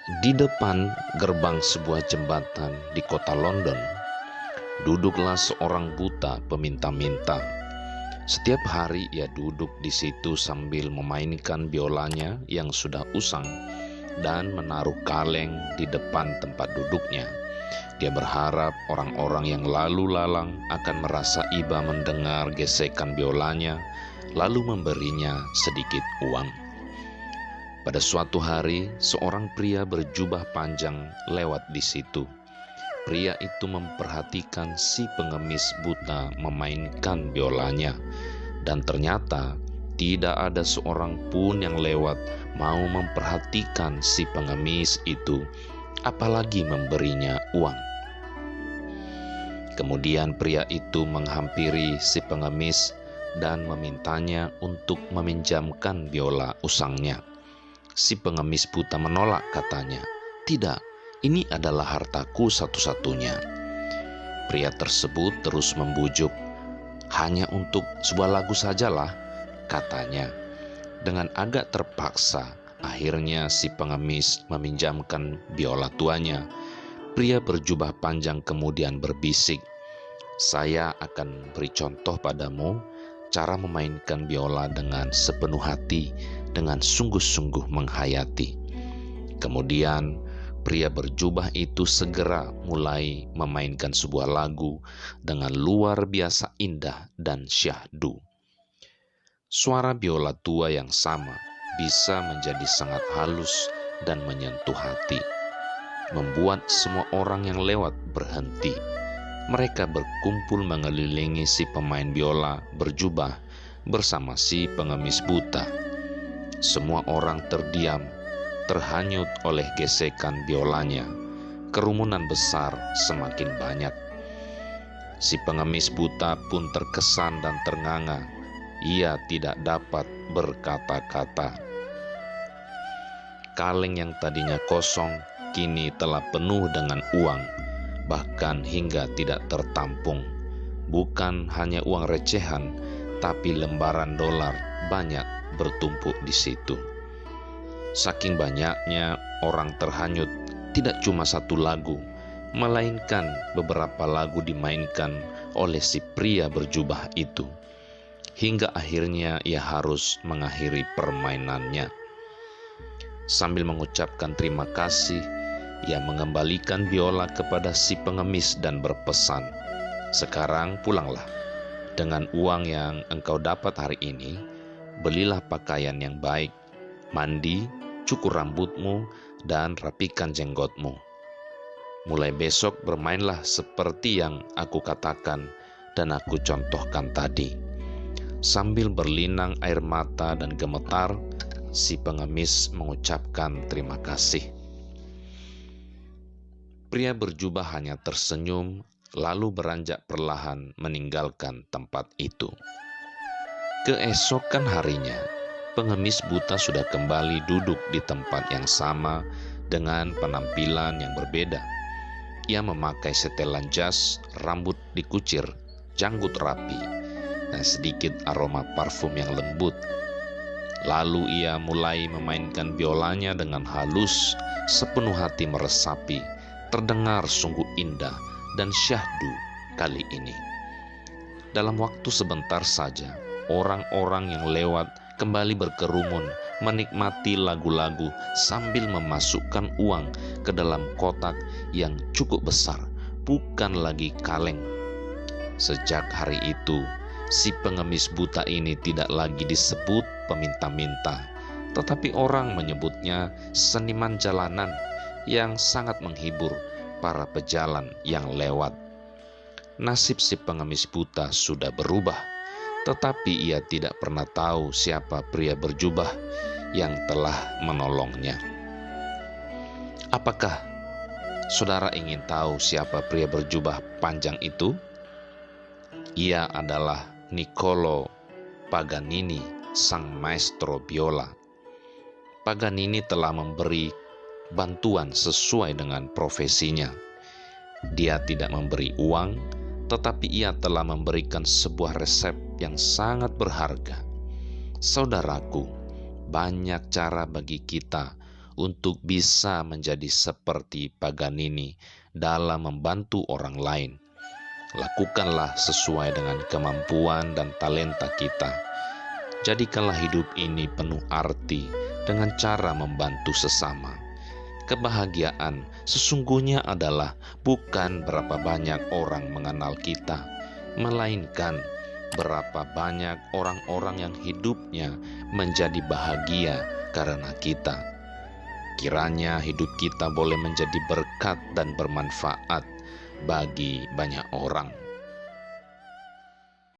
Di depan gerbang sebuah jembatan di kota London, duduklah seorang buta peminta-minta. Setiap hari ia duduk di situ sambil memainkan biolanya yang sudah usang dan menaruh kaleng di depan tempat duduknya. Dia berharap orang-orang yang lalu lalang akan merasa iba mendengar gesekan biolanya, lalu memberinya sedikit uang. Pada suatu hari, seorang pria berjubah panjang lewat di situ. Pria itu memperhatikan si pengemis buta memainkan biolanya, dan ternyata tidak ada seorang pun yang lewat mau memperhatikan si pengemis itu, apalagi memberinya uang. Kemudian pria itu menghampiri si pengemis dan memintanya untuk meminjamkan biola usangnya. Si pengemis buta menolak, katanya, "Tidak, ini adalah hartaku satu-satunya." Pria tersebut terus membujuk, "Hanya untuk sebuah lagu sajalah," katanya. Dengan agak terpaksa, akhirnya si pengemis meminjamkan biola tuanya. Pria berjubah panjang kemudian berbisik, "Saya akan beri contoh padamu cara memainkan biola dengan sepenuh hati, dengan sungguh-sungguh menghayati." Kemudian pria berjubah itu segera mulai memainkan sebuah lagu dengan luar biasa indah dan syahdu. Suara biola tua yang sama bisa menjadi sangat halus dan menyentuh hati, membuat semua orang yang lewat berhenti. Mereka berkumpul mengelilingi si pemain biola berjubah bersama si pengemis buta. Semua orang terdiam, terhanyut oleh gesekan biolanya. Kerumunan besar semakin banyak. Si pengemis buta pun terkesan dan ternganga. Ia tidak dapat berkata-kata. Kaleng yang tadinya kosong kini telah penuh dengan uang, bahkan hingga tidak tertampung. Bukan hanya uang recehan, tapi lembaran dolar banyak bertumpuk di situ. Saking banyaknya orang terhanyut, tidak cuma satu lagu, melainkan beberapa lagu dimainkan oleh si pria berjubah itu. Hingga akhirnya ia harus mengakhiri permainannya. Sambil mengucapkan terima kasih, ia mengembalikan biola kepada si pengemis dan berpesan, "Sekarang pulanglah. Dengan uang yang engkau dapat hari ini, belilah pakaian yang baik, mandi, cukur rambutmu, dan rapikan jenggotmu. Mulai besok bermainlah seperti yang aku katakan dan aku contohkan tadi." Sambil berlinang air mata dan gemetar, si pengemis mengucapkan terima kasih. Pria berjubah hanya tersenyum, lalu beranjak perlahan meninggalkan tempat itu. Keesokan harinya, pengemis buta sudah kembali duduk di tempat yang sama dengan penampilan yang berbeda. Ia memakai setelan jas, rambut dikucir, janggut rapi, dan sedikit aroma parfum yang lembut. Lalu ia mulai memainkan biolanya dengan halus, sepenuh hati meresapi. Terdengar sungguh indah dan syahdu kali ini. Dalam waktu sebentar saja, orang-orang yang lewat kembali berkerumun menikmati lagu-lagu sambil memasukkan uang ke dalam kotak yang cukup besar, bukan lagi kaleng. Sejak hari itu, si pengemis buta ini tidak lagi disebut peminta-minta, tetapi orang menyebutnya seniman jalanan yang sangat menghibur para pejalan yang lewat. Nasib si pengemis buta sudah berubah, tetapi ia tidak pernah tahu siapa pria berjubah yang telah menolongnya. Apakah saudara ingin tahu siapa pria berjubah panjang itu? Ia adalah Niccolo Paganini, sang maestro biola. Paganini telah memberi bantuan sesuai dengan profesinya. Dia tidak memberi uang, tetapi ia telah memberikan sebuah resep yang sangat berharga. Saudaraku, banyak cara bagi kita untuk bisa menjadi seperti Paganini dalam membantu orang lain. Lakukanlah sesuai dengan kemampuan dan talenta kita. Jadikanlah hidup ini penuh arti dengan cara membantu sesama. Kebahagiaan sesungguhnya adalah bukan berapa banyak orang mengenal kita, melainkan berapa banyak orang-orang yang hidupnya menjadi bahagia karena kita. Kiranya hidup kita boleh menjadi berkat dan bermanfaat bagi banyak orang.